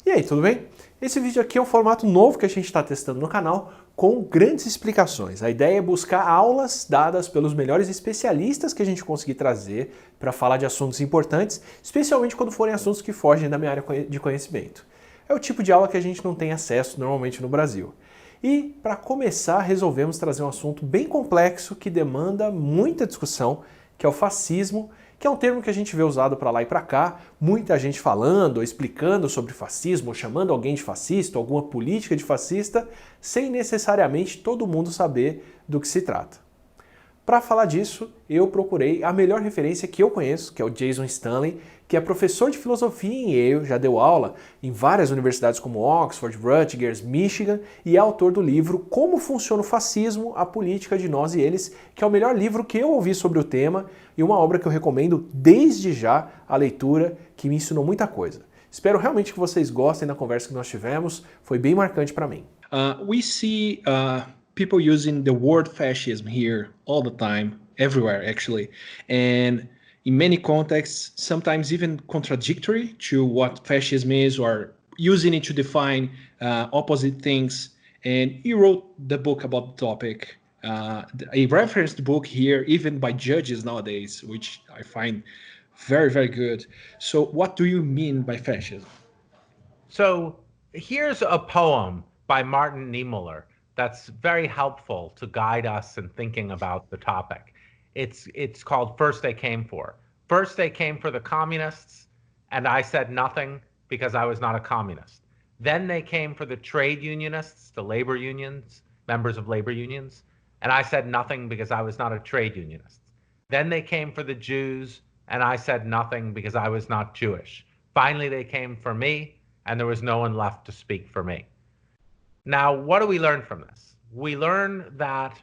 E aí, tudo bem? Esse vídeo aqui é um formato novo que a gente está testando no canal com grandes explicações. A ideia é buscar aulas dadas pelos melhores especialistas que a gente conseguir trazer para falar de assuntos importantes, especialmente quando forem assuntos que fogem da minha área de conhecimento. É o tipo de aula que a gente não tem acesso normalmente no Brasil. E, para começar, resolvemos trazer um assunto bem complexo que demanda muita discussão, que é o fascismo, que é um termo que a gente vê usado para lá e para cá, muita gente falando ou explicando sobre fascismo, ou chamando alguém de fascista, alguma política de fascista, sem necessariamente todo mundo saber do que se trata. Para falar disso, eu procurei a melhor referência que eu conheço, que é o Jason Stanley, que é professor de filosofia em Yale, já deu aula em várias universidades como Oxford, Rutgers, Michigan, e é autor do livro Como Funciona o Fascismo, a Política de Nós e Eles, que é o melhor livro que eu ouvi sobre o tema e uma obra que eu recomendo desde já a leitura, que me ensinou muita coisa. Espero realmente que vocês gostem da conversa que nós tivemos, foi bem marcante para mim. We see people using the word fascism here all the time, everywhere actually, and in many contexts, sometimes even contradictory to what fascism is, or using it to define opposite things. And you wrote the book about the topic, a referenced book here, even by judges nowadays, which I find very, very good. So what do you mean by fascism? So here's a poem by Martin Niemöller that's very helpful to guide us in thinking about the topic. It's called First They Came For. First they came for the communists, and I said nothing because I was not a communist. Then they came for the trade unionists, the labor unions, members of labor unions, and I said nothing because I was not a trade unionist. Then they came for the Jews, and I said nothing because I was not Jewish. Finally, they came for me, and there was no one left to speak for me. Now, what do we learn from this? We learn that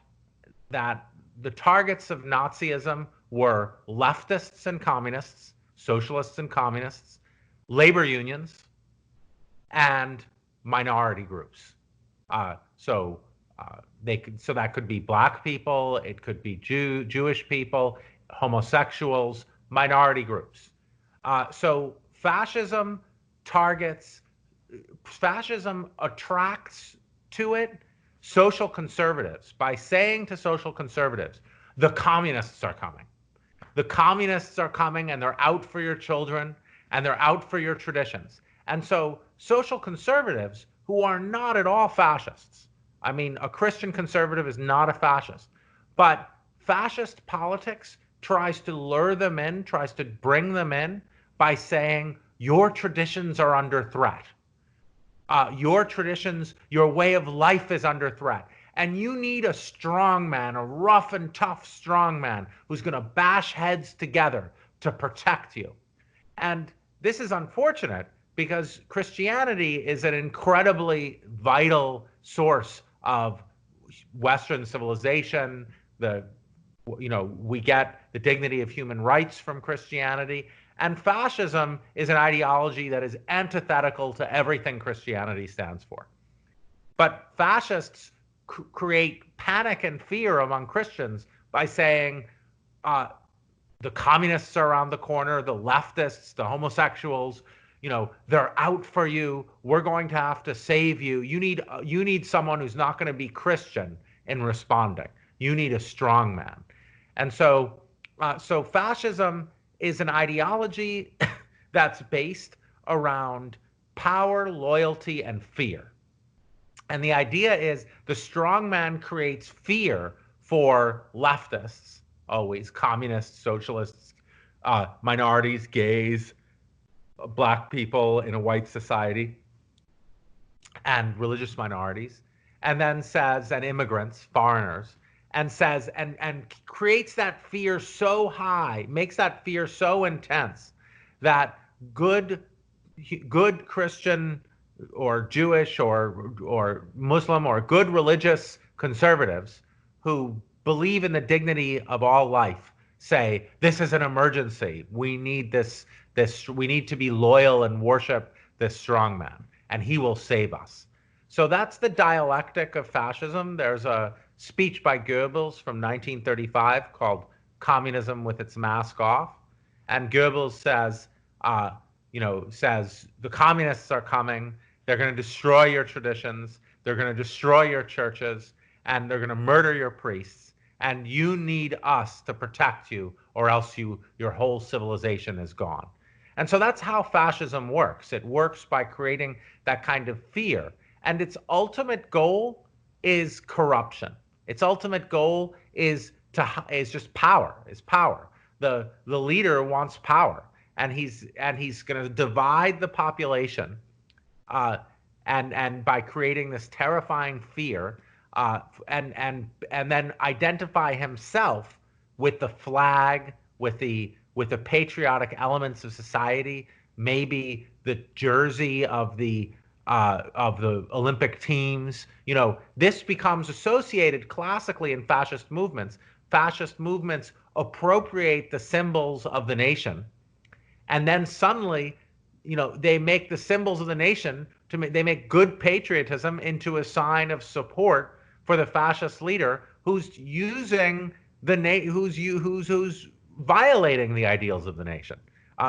the targets of Nazism were leftists and communists, socialists and communists, labor unions, and minority groups. So that could be black people, it could be Jewish people, homosexuals, minority groups. So fascism attracts to it social conservatives by saying to social conservatives, the communists are coming. The communists are coming, and they're out for your children, and they're out for your traditions. And so social conservatives, who are not at all fascists, I mean, a Christian conservative is not a fascist, but fascist politics tries to lure them in, tries to bring them in by saying, your traditions are under threat. Your traditions, your way of life is under threat. And you need a strong man, a rough and tough strong man who's going to bash heads together to protect you. And this is unfortunate because Christianity is an incredibly vital source of Western civilization. We get the dignity of human rights from Christianity. And fascism is an ideology that is antithetical to everything Christianity stands for. But fascists create panic and fear among Christians by saying the communists are around the corner, the leftists, the homosexuals, they're out for you. We're going to have to save you. You need someone who's not going to be Christian in responding. You need a strong man. And so fascism is an ideology that's based around power, loyalty, and fear. And the idea is the strong man creates fear for leftists, always communists, socialists, minorities, gays, black people in a white society, and religious minorities, and then says, and immigrants, foreigners, and says, and creates that fear so high, makes that fear so intense that good Christian or Jewish or Muslim or good religious conservatives who believe in the dignity of all life say, this is an emergency. We need we need to be loyal and worship this strong man, and he will save us. So that's the dialectic of fascism. There's a speech by Goebbels from 1935 called Communism with Its Mask Off. And Goebbels says, says the communists are coming, they're going to destroy your traditions, they're going to destroy your churches, and they're going to murder your priests, and you need us to protect you, or else your whole civilization is gone. And so that's how fascism works. It works by creating that kind of fear. And its ultimate goal is corruption. Its ultimate goal is just power. Is power. The leader wants power, and he's going to divide the population, and by creating this terrifying fear, and then identify himself with the flag, with the patriotic elements of society, maybe the jersey of the Olympic teams. This becomes associated classically in fascist movements. Fascist movements appropriate the symbols of the nation, and then suddenly, they make the symbols of the nation they make good patriotism into a sign of support for the fascist leader who's using who's violating the ideals of the nation,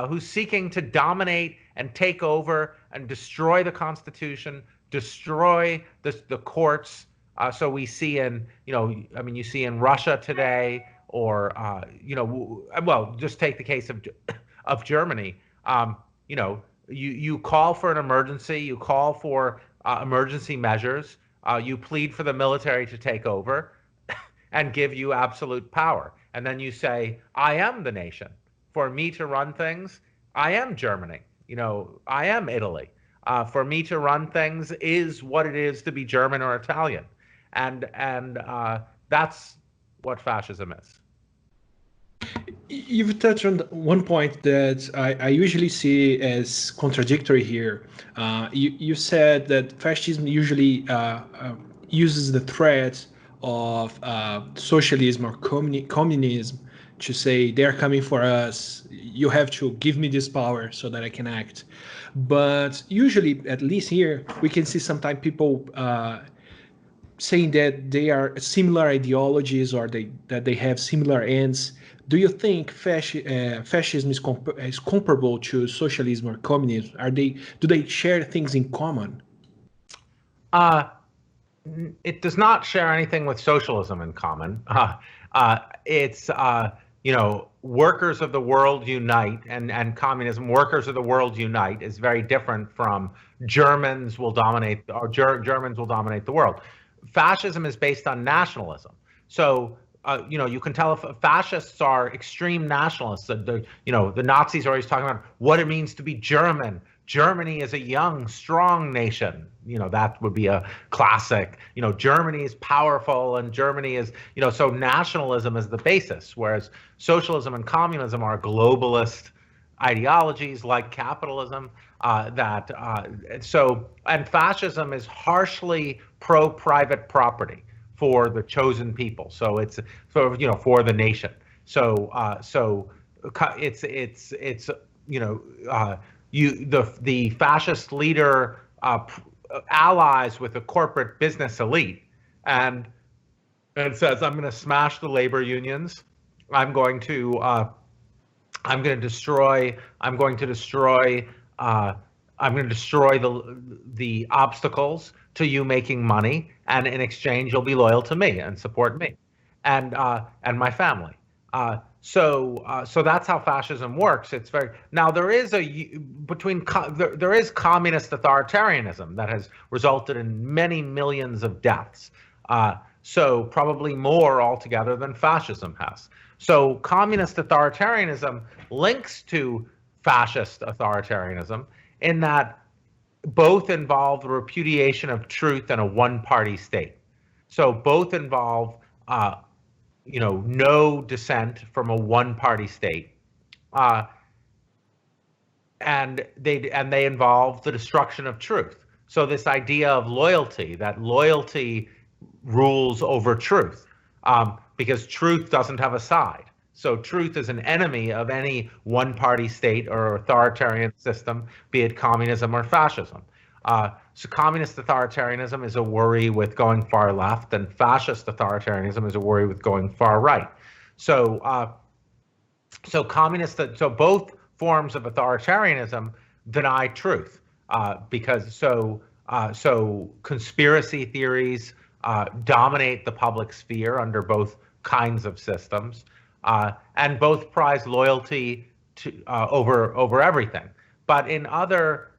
who's seeking to dominate and take over and destroy the Constitution, destroy the courts. So we see you see in Russia today, or well, just take the case of Germany. You call for an emergency, you call for emergency measures, you plead for the military to take over and give you absolute power. And then you say, I am the nation. For me to run things, I am Germany. I am Italy. For me to run things is what it is to be German or Italian. And that's what fascism is. You've touched on one point that I usually see as contradictory here. You said that fascism usually uses the threat of socialism or communism to say they're coming for us, you have to give me this power so that I can act. But usually, at least here, we can see sometimes people saying that they are similar ideologies, or that they have similar ends. Do you think fascism is comparable to socialism or communism? Do they share things in common? It does not share anything with socialism in common. It's workers of the world unite, and communism, workers of the world unite, is very different from Germans will dominate the world. Fascism is based on nationalism. So you can tell if fascists are extreme nationalists. The Nazis are always talking about what it means to be German. Germany is a young, strong nation. That would be a classic. Germany is powerful, and Germany is, so nationalism is the basis, whereas socialism and communism are globalist ideologies like capitalism. And fascism is harshly pro-private property for the chosen people. So it's for the nation. So the fascist leader allies with the corporate business elite and says, I'm going to smash the labor unions. I'm going to destroy the obstacles to you making money, and in exchange you'll be loyal to me and support me and my family. So that's how fascism works. It's there is communist authoritarianism that has resulted in many millions of deaths. So probably more altogether than fascism has. So communist authoritarianism links to fascist authoritarianism in that both involve the repudiation of truth and a one-party state. So both involve no dissent from a one-party state, and they involve the destruction of truth. So this idea of loyalty, that loyalty rules over truth, because truth doesn't have a side. So truth is an enemy of any one-party state or authoritarian system, be it communism or fascism. So communist authoritarianism is a worry with going far left, and fascist authoritarianism is a worry with going far right. So both forms of authoritarianism deny truth, because so conspiracy theories dominate the public sphere under both kinds of systems, and both prize loyalty to over everything. But in other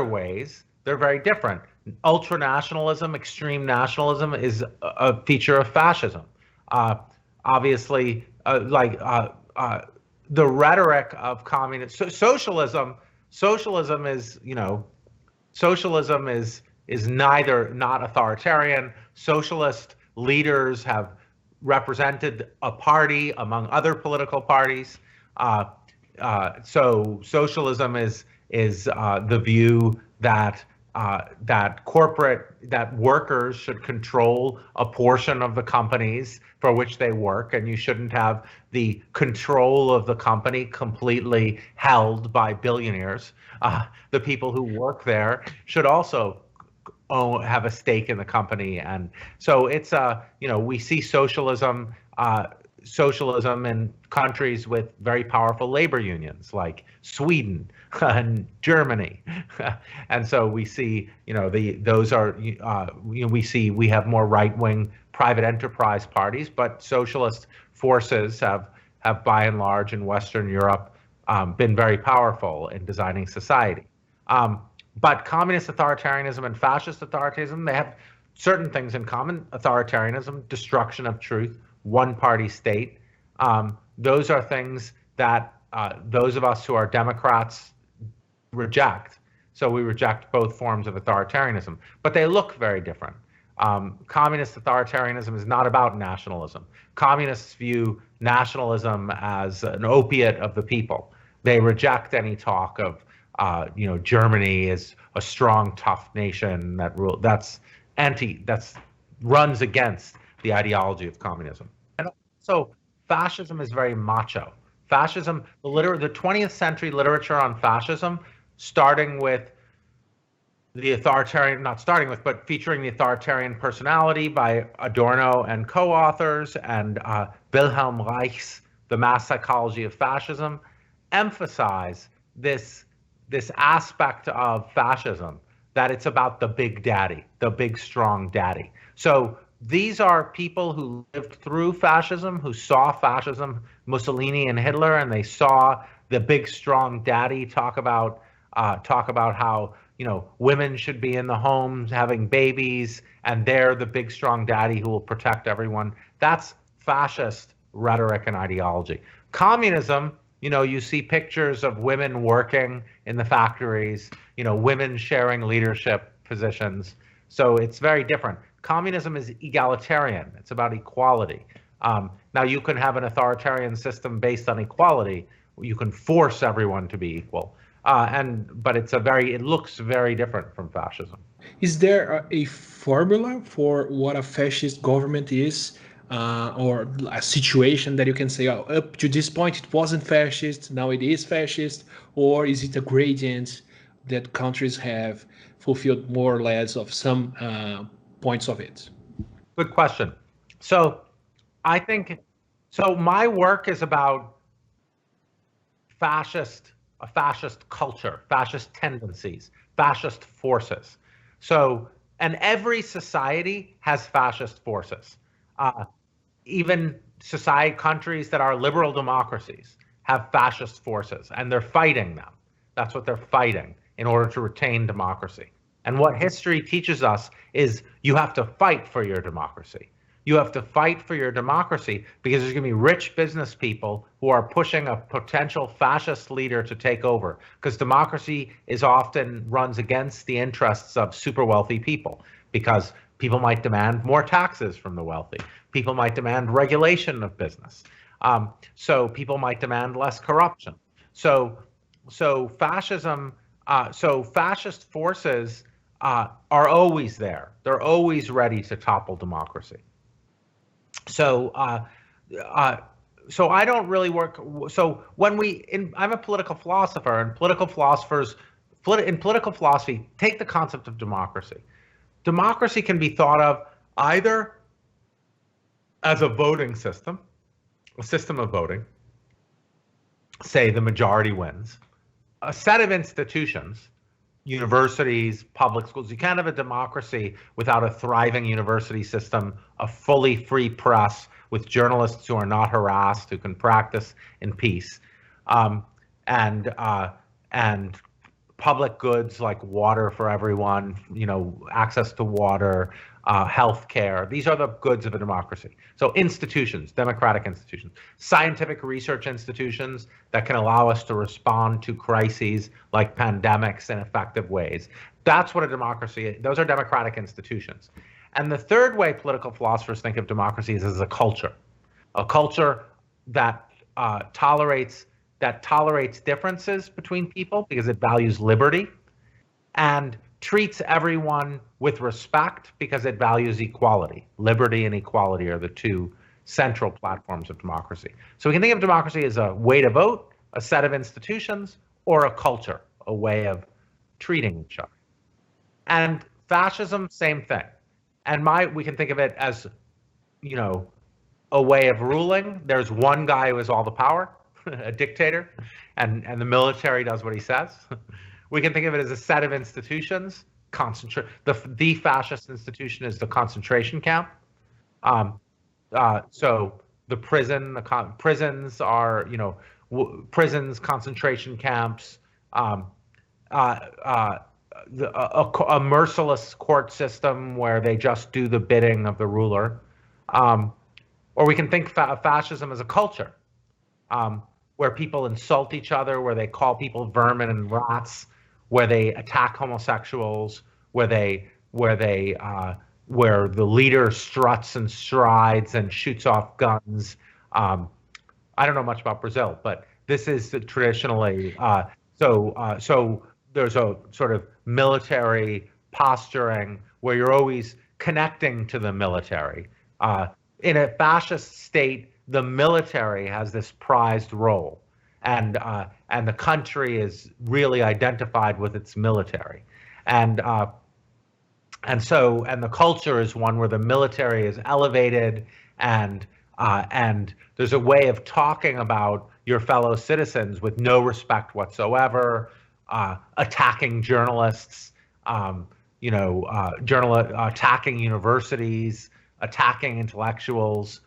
ways, they're very different. Ultranationalism, extreme nationalism, is a feature of fascism. Obviously, the rhetoric of communist socialism is, socialism is not authoritarian. Socialist leaders have represented a party among other political parties. So socialism is the view that workers should control a portion of the companies for which they work, and you shouldn't have the control of the company completely held by billionaires. The people who work there should also have a stake in the company, and so it's we see socialism in countries with very powerful labor unions like Sweden and Germany, and so we see we have more right-wing private enterprise parties, but socialist forces have by and large in Western Europe been very powerful in designing society. But communist authoritarianism and fascist authoritarianism, they have certain things in common. Authoritarianism, destruction of truth, one-party state. Those are things that those of us who are Democrats reject. So we reject both forms of authoritarianism, but they look very different. Communist authoritarianism is not about nationalism. Communists view nationalism as an opiate of the people. They reject any talk of Germany is a strong, tough nation that runs against the ideology of communism. And so fascism is very macho. Fascism, the 20th century literature on fascism, starting with the authoritarian, not starting with, but featuring the authoritarian personality by Adorno and co-authors, and Wilhelm Reich's The Mass Psychology of Fascism, emphasize this aspect of fascism, that it's about the big daddy, the big strong daddy. So these are people who lived through fascism, who saw fascism, Mussolini and Hitler, and they saw the big strong daddy talk about how women should be in the homes having babies, and they're the big strong daddy who will protect everyone. That's fascist rhetoric and ideology. Communism, you see pictures of women working in the factories, women sharing leadership positions. So it's very different. Communism is egalitarian. It's about equality. Now you can have an authoritarian system based on equality. You can force everyone to be equal. But it looks very different from fascism. Is there a formula for what a fascist government is? Or a situation that you can say, up to this point it wasn't fascist, now it is fascist? Or is it a gradient that countries have fulfilled more or less of some points of it? Good question. So I think, my work is about fascist culture, fascist tendencies, fascist forces. And every society has fascist forces. Even countries that are liberal democracies have fascist forces, and they're fighting them. That's what they're fighting in order to retain democracy. And what history teaches us is you have to fight for your democracy. You have to fight for your democracy because there's going to be rich business people who are pushing a potential fascist leader to take over, because democracy often runs against the interests of super wealthy people, because people might demand more taxes from the wealthy. People might demand regulation of business. So people might demand less corruption. So fascist forces are always there. They're always ready to topple democracy. So I don't really work. So I'm a political philosopher, and in political philosophy take the concept of democracy. Democracy can be thought of either as a voting system, a system of voting, say the majority wins, a set of institutions, universities, public schools. You can't have a democracy without a thriving university system, a fully free press with journalists who are not harassed, who can practice in peace, and public goods like water for everyone, access to water, healthcare. These are the goods of a democracy. So institutions, democratic institutions, scientific research institutions that can allow us to respond to crises like pandemics in effective ways. That's what a democracy is. Those are democratic institutions. And the third way political philosophers think of democracy is as a culture that tolerates differences between people because it values liberty, and treats everyone with respect because it values equality. Liberty and equality are the two central platforms of democracy. So we can think of democracy as a way to vote, a set of institutions, or a culture, a way of treating each other. And fascism, same thing. And we can think of it as, a way of ruling. There's one guy who has all the power, a dictator, and the military does what he says. We can think of it as a set of institutions. The fascist institution is the concentration camp. So the prisons are, prisons, concentration camps, a merciless court system where they just do the bidding of the ruler. Or we can think fascism as a culture, where people insult each other, where they call people vermin and rats, where they attack homosexuals, where the leader struts and strides and shoots off guns. I don't know much about Brazil, but this is traditionally so there's a sort of military posturing where you're always connecting to the military. In a fascist state, the military has this prized role, and the country is really identified with its military, and the culture is one where the military is elevated, and there's a way of talking about your fellow citizens with no respect whatsoever, attacking journalists, attacking universities, attacking intellectuals.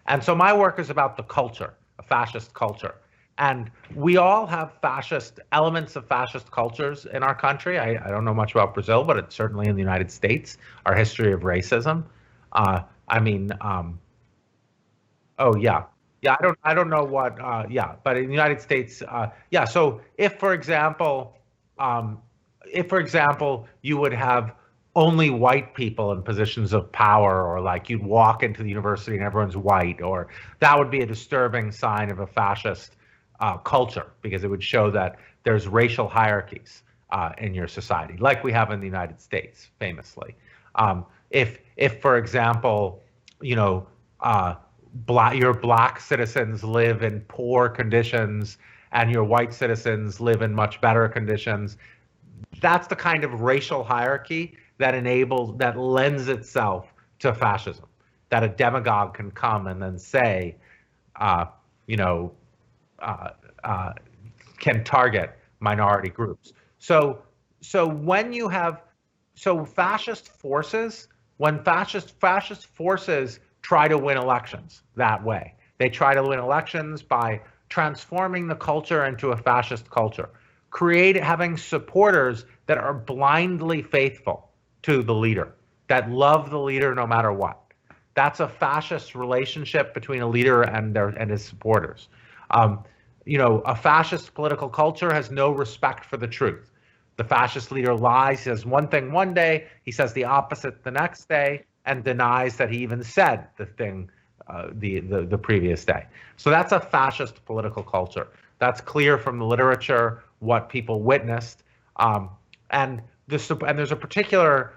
And so my work is about the culture, a fascist culture. And we all have elements of fascist cultures in our country. I don't know much about Brazil, but it's certainly in the United States, our history of racism. I don't know what, but in the United States, so if, for example, you would have only white people in positions of power, or like you'd walk into the university and everyone's white, or that would be a disturbing sign of a fascist culture, because it would show that there's racial hierarchies in your society, like we have in the United States, famously. If for example, your black citizens live in poor conditions and your white citizens live in much better conditions, that's the kind of racial hierarchy that lends itself to fascism, that a demagogue can come and then say, can target minority groups. So when fascist forces try to win elections that way. They try to win elections by transforming the culture into a fascist culture, having supporters that are blindly faithful to the leader, that love the leader no matter what. That's a fascist relationship between a leader and his supporters. A fascist political culture has no respect for the truth. The fascist leader lies, he says one thing one day, he says the opposite the next day, and denies that he even said the thing the previous day. So that's a fascist political culture. That's clear from the literature, what people witnessed, and there's a particular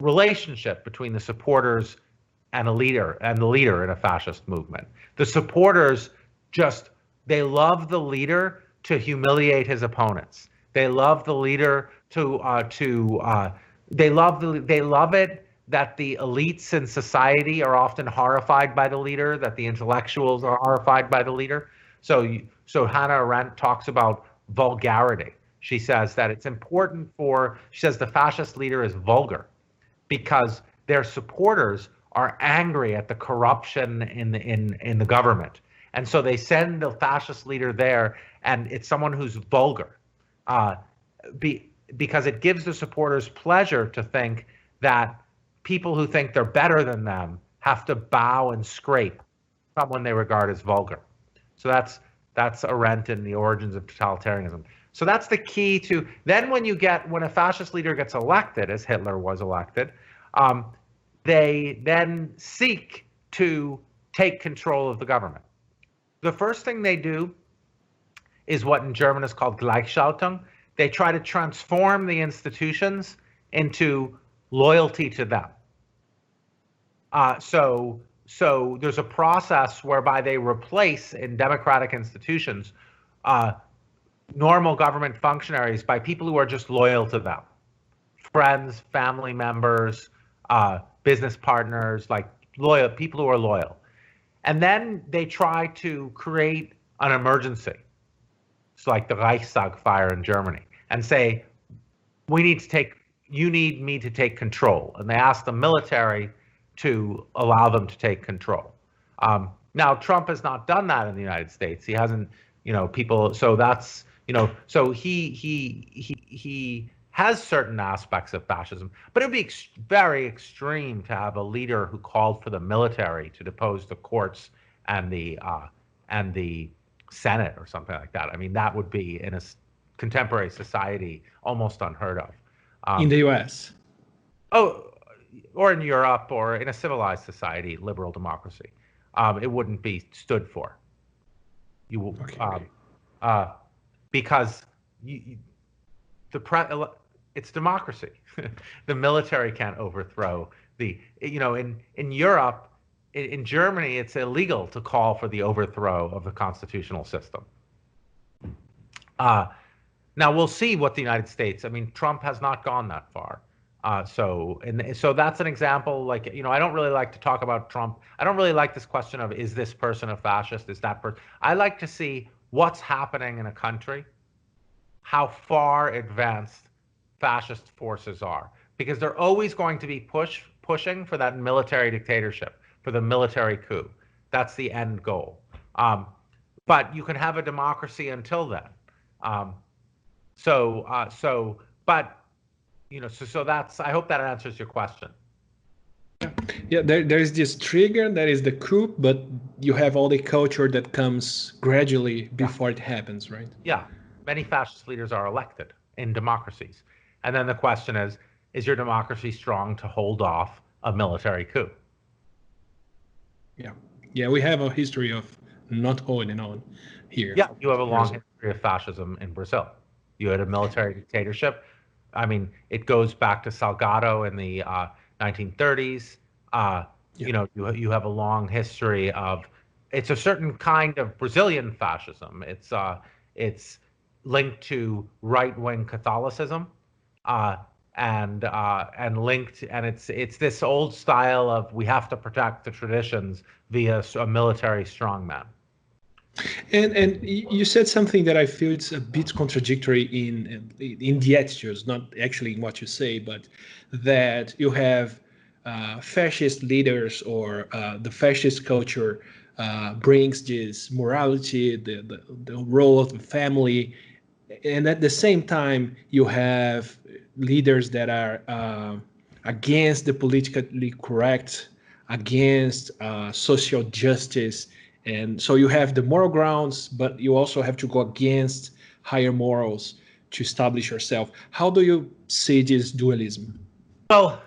relationship between the supporters and the leader in a fascist movement. The supporters they love the leader to humiliate his opponents. They love the leader they love it that the elites in society are often horrified by the leader, that the intellectuals are horrified by the leader. So Hannah Arendt talks about vulgarity. She says that it's important she says the fascist leader is vulgar because their supporters are angry at the corruption in the government. And so they send the fascist leader there, and it's someone who's vulgar, because it gives the supporters pleasure to think that people who think they're better than them have to bow and scrape someone they regard as vulgar. So that's Arendt in The Origins of Totalitarianism. So that's the key to, then when a fascist leader gets elected, as Hitler was elected, they then seek to take control of the government. The first thing they do is what in German is called Gleichschaltung. They try to transform the institutions into loyalty to them. So there's a process whereby they replace, in democratic institutions, normal government functionaries by people who are just loyal to them. Friends, family members, business partners, like loyal people who are loyal. And then they try to create an emergency. It's like the Reichstag fire in Germany, and say, you need me to take control. And they ask the military to allow them to take control. Now, Trump has not done that in the United States. He hasn't, people, so that's, so he has certain aspects of fascism, but it would be very extreme to have a leader who called for the military to depose the courts and the Senate or something like that. I mean, that would be in a contemporary society almost unheard of. In the US. Oh, or in Europe, or in a civilized society, liberal democracy. It wouldn't be stood for. Because it's democracy. The military can't overthrow in Europe, in Germany, it's illegal to call for the overthrow of the constitutional system. Now we'll see what the United States, Trump has not gone that far. So that's an example, like, I don't really like to talk about Trump. I don't really like this question of, is this person a fascist? Is that person? I like to see what's happening in a country, how far advanced fascist forces are, because they're always going to be pushing for that military dictatorship, for the military coup. That's the end goal. But you can have a democracy until then. So that's, I hope that answers your question. Yeah, there's this trigger, that is the coup, but you have all the culture that comes gradually before it happens, right? Yeah, many fascist leaders are elected in democracies. And then the question is your democracy strong to hold off a military coup? Yeah, we have a history of not holding on here. Yeah, you have a long history of fascism in Brazil. You had a military dictatorship. It goes back to Salgado in the 1930s. You have a long history of, it's a certain kind of Brazilian fascism. It's linked to right-wing Catholicism, and it's this old style of, we have to protect the traditions via a military strongman. And you said something that I feel it's a bit contradictory in the attitudes, not actually in what you say, but that you have fascist leaders, or the fascist culture brings this morality, the role of the family, and at the same time you have leaders that are against the politically correct, against social justice. And so you have the moral grounds, but you also have to go against higher morals to establish yourself. How do you see this dualism? Well,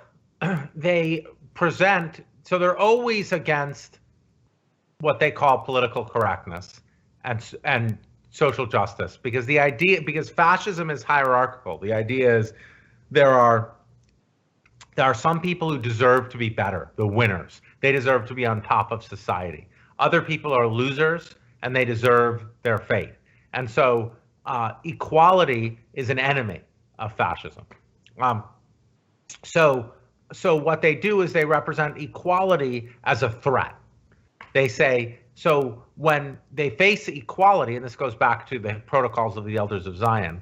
they're always against what they call political correctness and social justice, because fascism is hierarchical. The idea is there are some people who deserve to be better, the winners. They deserve to be on top of society. Other people are losers, and they deserve their fate. And so equality is an enemy of fascism. So what they do is they represent equality as a threat. They say, So when they face equality, and this goes back to the protocols of the elders of Zion,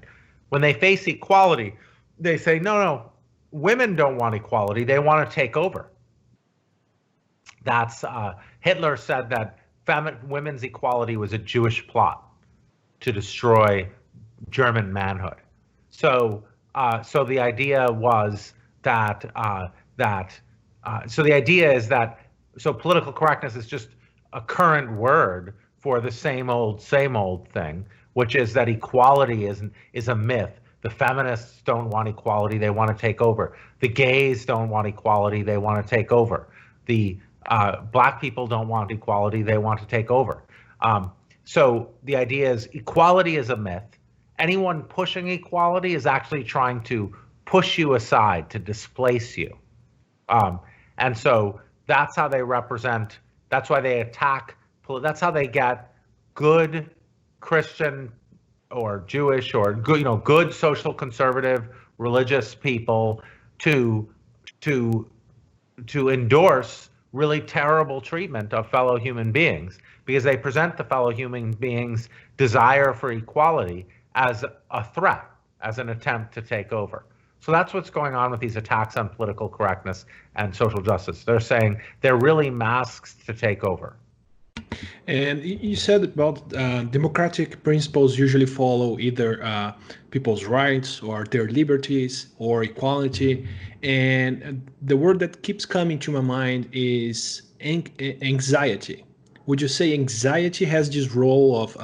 when they face equality, they say, no, women don't want equality, they want to take over. That's Hitler said that women's equality was a Jewish plot to destroy German manhood. So so the idea was that so the idea is that political correctness is just a current word for the same old thing, which is that equality is a myth. The feminists don't want equality, they want to take over. The gays don't want equality, they want to take over. The black people don't want equality, they want to take over. So the idea is equality is a myth. Anyone pushing equality is actually trying to push you aside, to displace you. And so that's how they represent, that's why they attack, that's how they get good Christian or Jewish or good, good social conservative religious people to endorse really terrible treatment of fellow human beings, because they present the fellow human beings' desire for equality as a threat, as an attempt to take over. So that's what's going on with these attacks on political correctness and social justice. They're saying they're really masks to take over. And you said about democratic principles usually follow either people's rights or their liberties or equality. And the word that keeps coming to my mind is anxiety. Would you say anxiety has this role of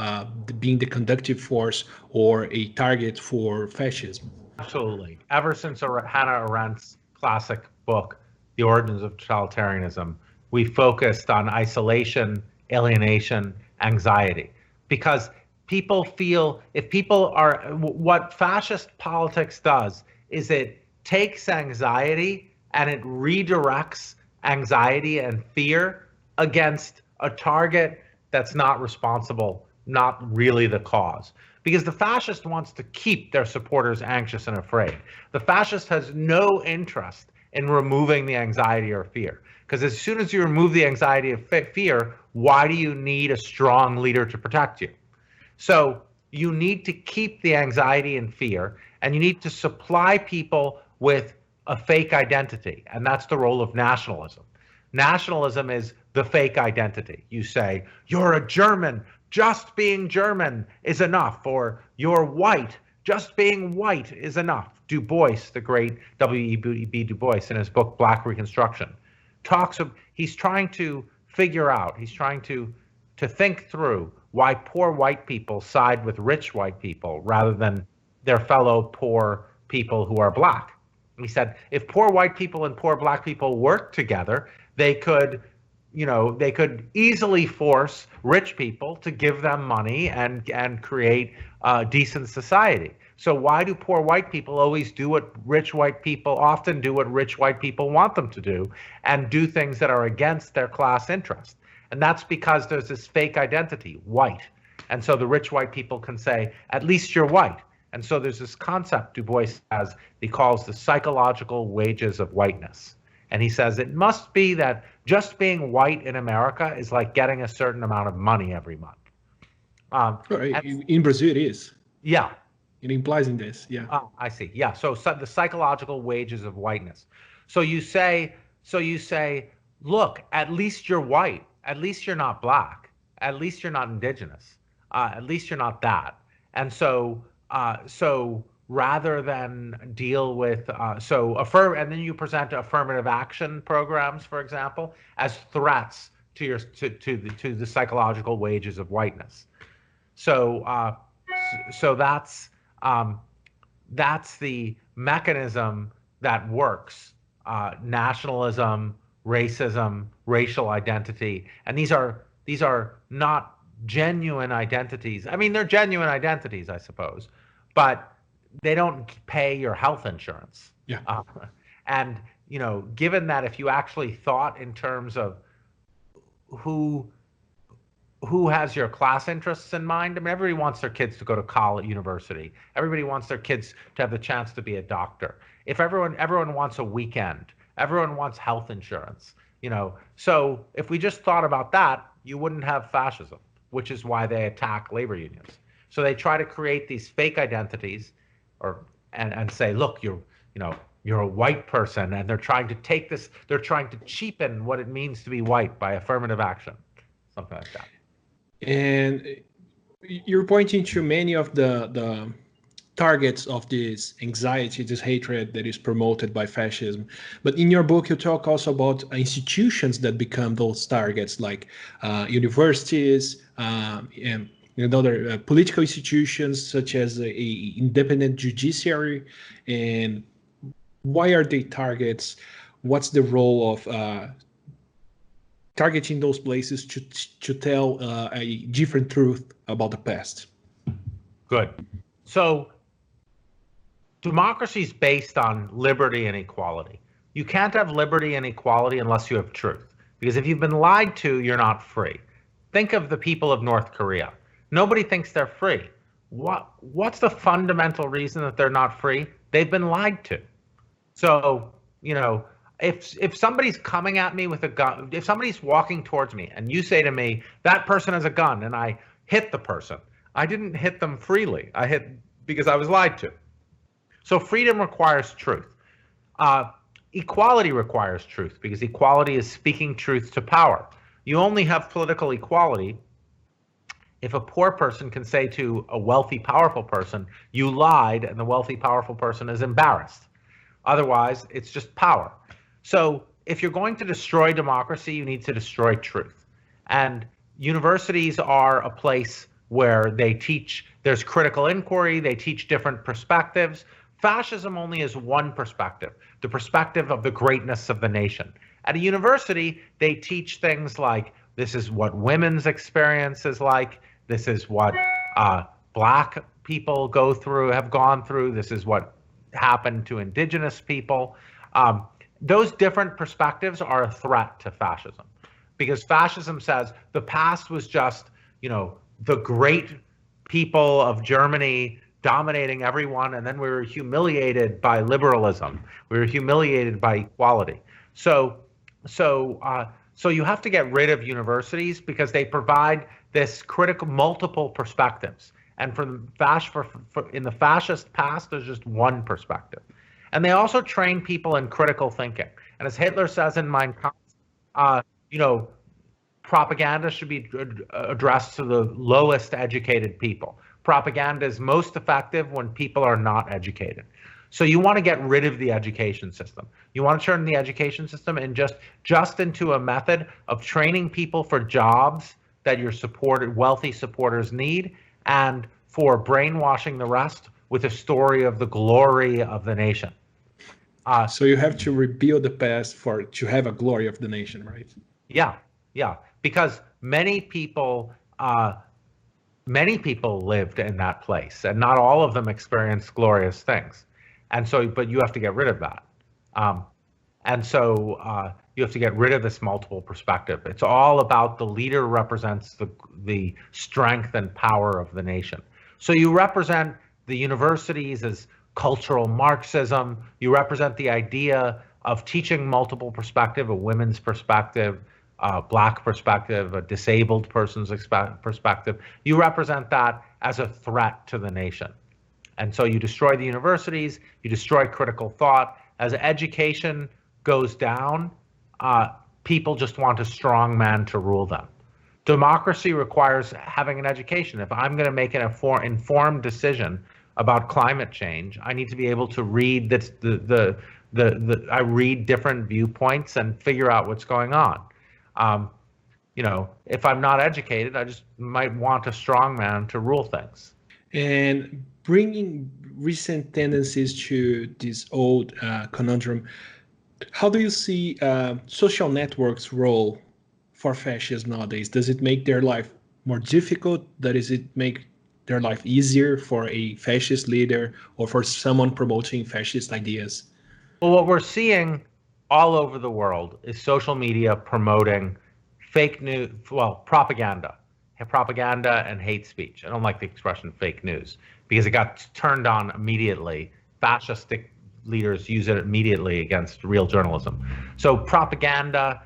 being the conductive force or a target for fascism? Absolutely. Ever since Hannah Arendt's classic book, The Origins of Totalitarianism, we focused on isolation, alienation, anxiety, because people feel, if people are, what fascist politics does is it takes anxiety and it redirects anxiety and fear against a target that's not responsible, not really the cause. Because the fascist wants to keep their supporters anxious and afraid. The fascist has no interest in removing the anxiety or fear. Because as soon as you remove the anxiety of fear, why do you need a strong leader to protect you? So you need to keep the anxiety and fear, and you need to supply people with a fake identity. And that's the role of nationalism. Nationalism is the fake identity. You say, you're a German, just being German is enough, or you're white, just being white is enough. Du Bois, the great W.E.B. Du Bois, in his book Black Reconstruction, he's trying to figure out, he's trying to think through why poor white people side with rich white people rather than their fellow poor people who are black. He said, if poor white people and poor black people worked together, they could easily force rich people to give them money and create a decent society. So why do poor white people always do what rich white people often do, what rich white people want them to do, and do things that are against their class interest? And that's because there's this fake identity, white. And so the rich white people can say, at least you're white. And so there's this concept Du Bois has, he calls the psychological wages of whiteness. And he says it must be that just being white in America is like getting a certain amount of money every month. In Brazil, it is. Yeah. It implies in this, yeah. Oh, I see. Yeah. So the psychological wages of whiteness. So you say, look, at least you're white. At least you're not black. At least you're not indigenous. At least you're not that. And so rather than deal with and then you present affirmative action programs, for example, as threats to the psychological wages of whiteness. So that's the mechanism that works. Nationalism, racism, racial identity, and these are not genuine identities. I mean, they're genuine identities, I suppose, but they don't pay your health insurance. Yeah. And given that, if you actually thought in terms of who has your class interests in mind, I mean, everybody wants their kids to go to college, university. Everybody wants their kids to have the chance to be a doctor. If everyone wants a weekend, everyone wants health insurance. So if we just thought about that, you wouldn't have fascism, which is why they attack labor unions. So they try to create these fake identities, and say, look, you're a white person, and they're trying to take this, they're trying to cheapen what it means to be white by affirmative action, something like that. And you're pointing to many of the targets of this anxiety, this hatred that is promoted by fascism. But in your book, you talk also about institutions that become those targets, like universities and other political institutions, such as a independent judiciary. And why are they targets? What's the role of targeting those places to tell a different truth about the past? Good. So democracy is based on liberty and equality. You can't have liberty and equality unless you have truth, because if you've been lied to, you're not free. Think of the people of North Korea. Nobody thinks they're free. What's the fundamental reason that they're not free? They've been lied to. So, if somebody's coming at me with a gun, if somebody's walking towards me and you say to me, that person has a gun, and I hit the person, I didn't hit them freely. I hit because I was lied to. So freedom requires truth. Equality requires truth, because equality is speaking truth to power. You only have political equality if a poor person can say to a wealthy, powerful person, you lied, and the wealthy, powerful person is embarrassed. Otherwise, it's just power. So if you're going to destroy democracy, you need to destroy truth. And universities are a place where they teach, there's critical inquiry, they teach different perspectives. Fascism only is one perspective, the perspective of the greatness of the nation. At a university, they teach things like, this is what women's experience is like, this is what Black people have gone through, this is what happened to indigenous people. Those different perspectives are a threat to fascism, because fascism says the past was just, the great people of Germany dominating everyone, and then we were humiliated by liberalism. We were humiliated by equality. So you have to get rid of universities, because they provide this critical multiple perspectives. And in the fascist past, there's just one perspective. And they also train people in critical thinking. And as Hitler says in Mein Kampf, propaganda should be addressed to the lowest educated people. Propaganda is most effective when people are not educated. So you want to get rid of the education system. You want to turn the education system and just into a method of training people for jobs that your wealthy supporters need, and for brainwashing the rest with a story of the glory of the nation. So you have to rebuild the past to have a glory of the nation, right? Yeah. Because many people lived in that place, and not all of them experienced glorious things. And so, but you have to get rid of that. You have to get rid of this multiple perspective. It's all about the leader represents the strength and power of the nation. So you represent the universities as cultural Marxism. You represent the idea of teaching multiple perspective, a women's perspective, a Black perspective, a disabled person's perspective. You represent that as a threat to the nation. And so you destroy the universities, you destroy critical thought. As education goes down, people just want a strong man to rule them. Democracy requires having an education. If I'm going to make an informed decision about climate change, I need to be able to read I read different viewpoints and figure out what's going on. If I'm not educated, I just might want a strong man to rule things. And bringing recent tendencies to this old conundrum, how do you see social networks' role for fascists nowadays? Does it make their life more difficult? Does it make their life easier for a fascist leader or for someone promoting fascist ideas? Well, what we're seeing all over the world is social media promoting fake news, propaganda and hate speech. I don't like the expression fake news because it got turned on immediately. Fascistic leaders use it immediately against real journalism. So propaganda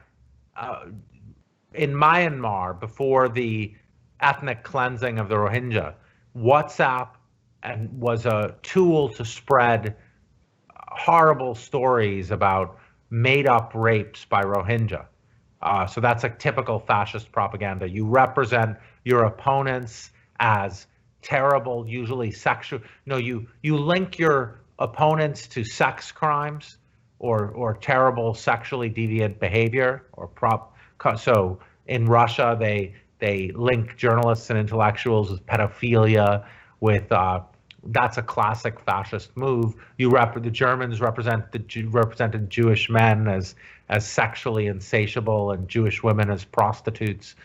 in Myanmar, before the ethnic cleansing of the Rohingya, WhatsApp was a tool to spread horrible stories about made-up rapes by Rohingya. So that's a typical fascist propaganda. You represent your opponents as terrible, usually sexual. You link your opponents to sex crimes or terrible sexually deviant behavior So in Russia, they link journalists and intellectuals with pedophilia, with that's a classic fascist move. The Germans represented Jewish men as sexually insatiable and Jewish women as prostitutes.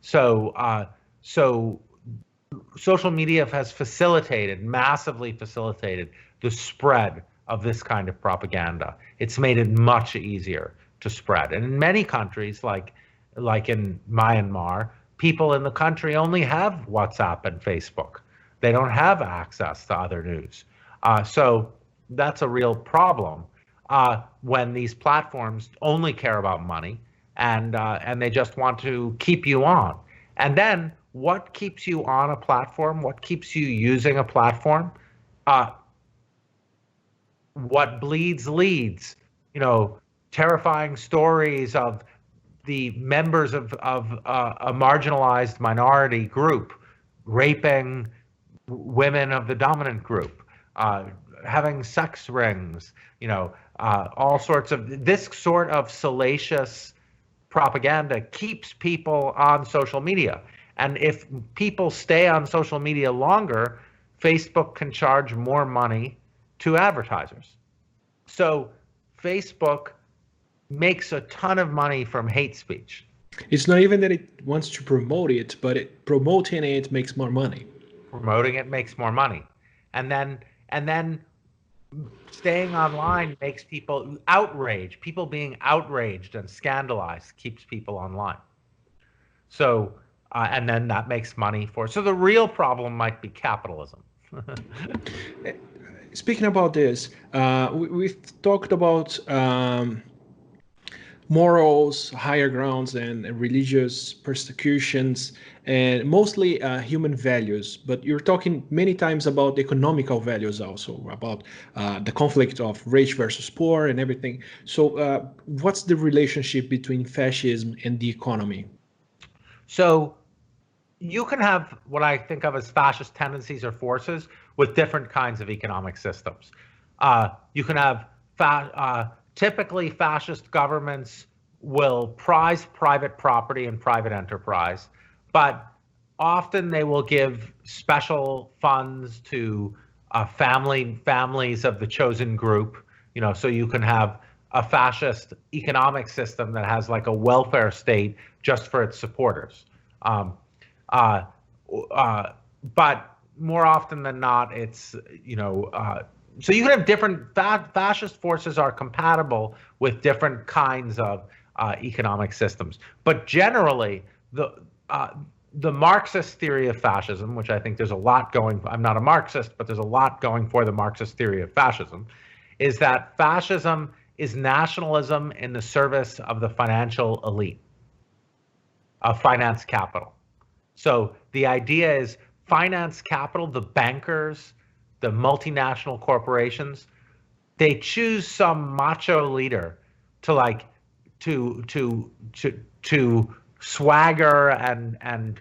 So social media has massively facilitated the spread of this kind of propaganda. It's made it much easier to spread. And in many countries, like in Myanmar, people in the country only have WhatsApp and Facebook. They don't have access to other news. So that's a real problem when these platforms only care about money and they just want to keep you on. And then what keeps you on a platform? What keeps you using a platform? What bleeds leads. Terrifying stories of the members of a marginalized minority group raping women of the dominant group, having sex rings, all sorts of this sort of salacious propaganda keeps people on social media. And if people stay on social media longer, Facebook can charge more money to advertisers. So Facebook makes a ton of money from hate speech. It's not even that it wants to promote it, but promoting it makes more money. Promoting it makes more money. And then staying online makes people outraged. People being outraged and scandalized keeps people online. So, and then that makes money so the real problem might be capitalism. Speaking about this, we've talked about morals, higher grounds, and religious persecutions, and mostly human values. But you're talking many times about economical values also, about the conflict of rich versus poor and everything. So what's the relationship between fascism and the economy? So you can have what I think of as fascist tendencies or forces with different kinds of economic systems. You can have typically fascist governments will prize private property and private enterprise, but often they will give special funds to families of the chosen group. So you can have a fascist economic system that has like a welfare state just for its supporters. But more often than not, it's, so you can have different fascist forces are compatible with different kinds of economic systems. But generally, the Marxist theory of fascism, which I think there's a lot going, I'm not a Marxist, but there's a lot going for the Marxist theory of fascism, is that fascism is nationalism in the service of the financial elite, of finance capital. So the idea is finance capital, the bankers, the multinational corporations, they choose some macho leader to swagger and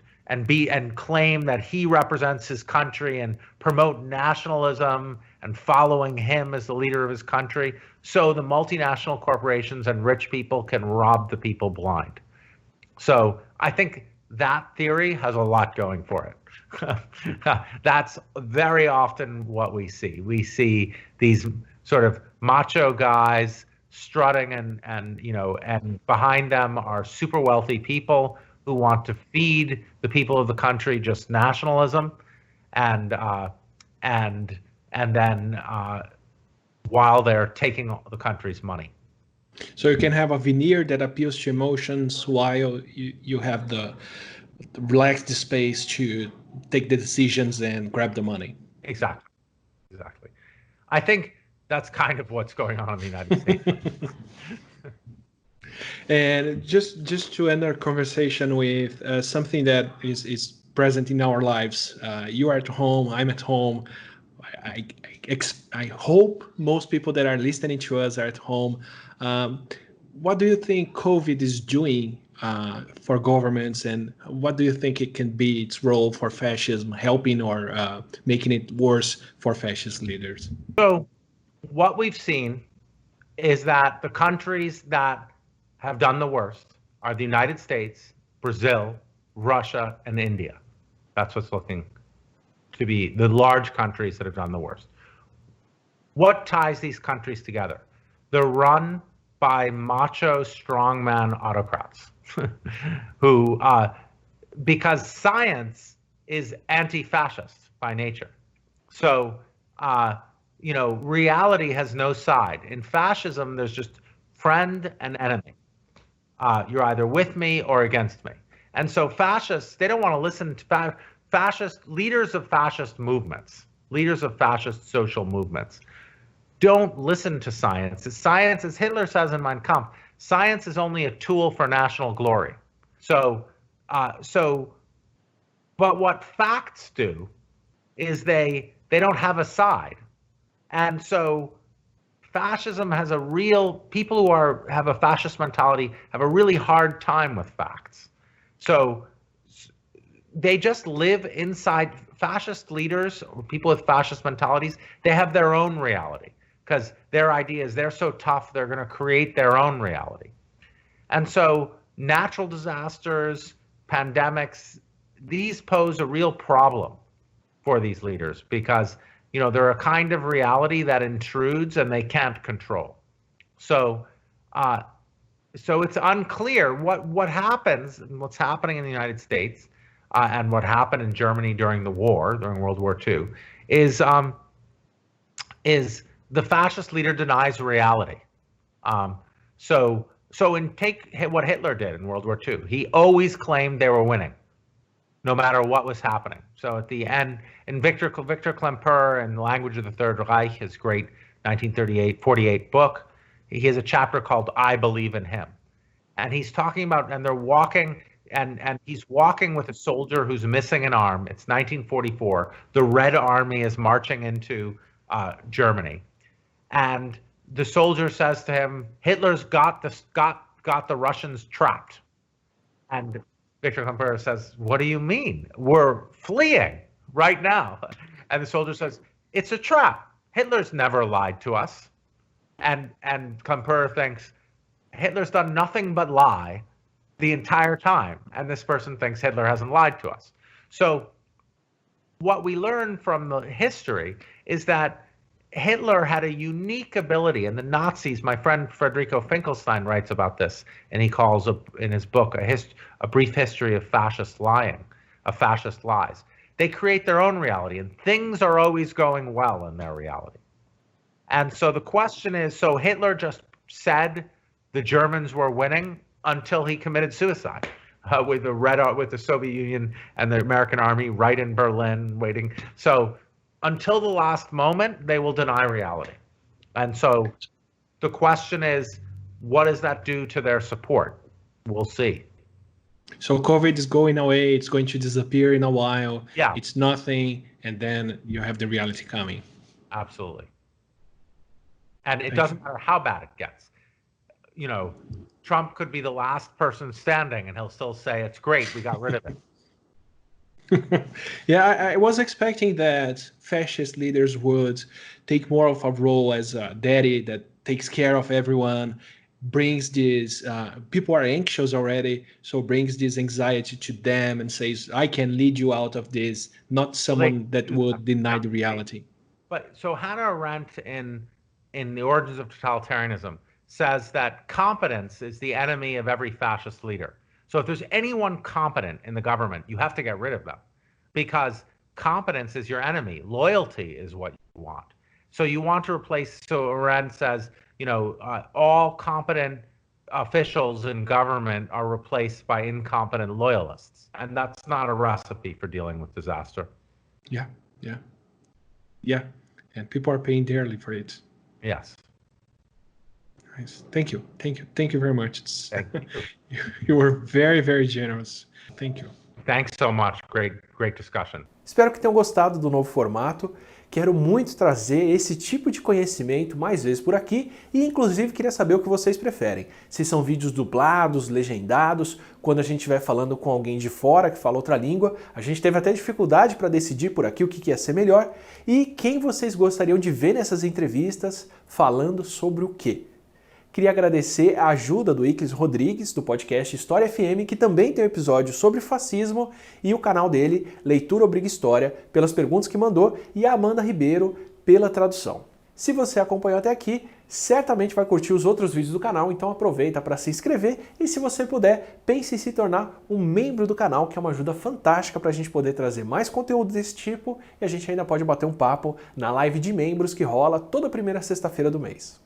claim that he represents his country and promote nationalism and following him as the leader of his country. So the multinational corporations and rich people can rob the people blind. So I think that theory has a lot going for it. That's very often what we see. We see these sort of macho guys strutting and behind them are super wealthy people who want to feed the people of the country just nationalism, and then while they're taking the country's money. So you can have a veneer that appeals to emotions while you have the relaxed space to take the decisions and grab the money. Exactly. I think that's kind of what's going on in the United States. And just to end our conversation with something that is present in our lives. You are at home, I'm at home. I hope most people that are listening to us are at home. What do you think COVID is doing for governments, and what do you think it can be its role for fascism, helping or making it worse for fascist leaders? So what we've seen is that the countries that have done the worst are the United States, Brazil, Russia, and India. That's what's looking to be the large countries that have done the worst. What ties these countries together? They're run by macho strongman autocrats who, because science is anti-fascist by nature. So, you know, reality has no side. In fascism, there's just friend and enemy. You're either with me or against me. And so fascists, they don't want to listen to fascist leaders of fascist movements, leaders of fascist social movements. Don't listen to science. Science, as Hitler says in Mein Kampf, science is only a tool for national glory. But what facts do is they don't have a side. And so fascism has a real, people who have a fascist mentality have a really hard time with facts. So they just live inside. Fascist leaders, or people with fascist mentalities, they have their own reality because their idea is they're so tough, they're going to create their own reality. And so natural disasters, pandemics, these pose a real problem for these leaders because, you know, they're a kind of reality that intrudes and they can't control. So it's unclear what happens, what's happening in the United States and what happened in Germany during the war, during World War II, is the fascist leader denies reality. So take what Hitler did in World War II. He always claimed they were winning, no matter what was happening. So at the end, in Victor Klemperer and The Language of the Third Reich, his great 1948 book, he has a chapter called I Believe in Him. And he's talking about, and they're walking, and he's walking with a soldier who's missing an arm. It's 1944. The Red Army is marching into Germany. And the soldier says to him, Hitler's got the Russians trapped. And Victor Klemperer says, what do you mean? We're fleeing right now. And the soldier says, it's a trap. Hitler's never lied to us. And Klemperer thinks, Hitler's done nothing but lie the entire time. And this person thinks Hitler hasn't lied to us. So what we learn from the history is that Hitler had a unique ability, and the Nazis, my friend Federico Finkelstein writes about this, and he calls in his book a brief history of fascist lying, of fascist lies. They create their own reality, and things are always going well in their reality. And so the question is, so Hitler just said the Germans were winning until he committed suicide with the Soviet Union and the American army right in Berlin waiting. So until the last moment, they will deny reality. And so the question is, what does that do to their support? We'll see. So COVID is going away. It's going to disappear in a while. Yeah. It's nothing. And then you have the reality coming. Absolutely. And it doesn't matter how bad it gets. You know, Trump could be the last person standing and he'll still say, it's great, we got rid of it. Yeah, I was expecting that fascist leaders would take more of a role as a daddy that takes care of everyone, brings this, people are anxious already, so brings this anxiety to them and says, I can lead you out of this, not someone that would deny the reality. But so Hannah Arendt in The Origins of Totalitarianism says that competence is the enemy of every fascist leader. So if there's anyone competent in the government, you have to get rid of them because competence is your enemy. Loyalty is what you want. So you want to replace, so Arendt says, you know, all competent officials in government are replaced by incompetent loyalists. And that's not a recipe for dealing with disaster. Yeah. And people are paying dearly for it. Yes. Nice. Thank you very much. Thank you. You were very, very generous. Thank you. Thanks so much. Great discussion. Espero que tenham gostado do novo formato. Quero muito trazer esse tipo de conhecimento mais vezes por aqui e inclusive queria saber o que vocês preferem. Se são vídeos dublados, legendados, quando a gente estiver falando com alguém de fora que fala outra língua, a gente teve até dificuldade para decidir por aqui o que ia ser melhor, e quem vocês gostariam de ver nessas entrevistas falando sobre o quê? Queria agradecer a ajuda do Icles Rodrigues, do podcast História FM, que também tem um episódio sobre fascismo, e o canal dele, Leitura Obriga História, pelas perguntas que mandou, e a Amanda Ribeiro pela tradução. Se você acompanhou até aqui, certamente vai curtir os outros vídeos do canal, então aproveita para se inscrever e, se você puder, pense em se tornar um membro do canal, que é uma ajuda fantástica para a gente poder trazer mais conteúdo desse tipo, e a gente ainda pode bater um papo na live de membros que rola toda primeira sexta-feira do mês.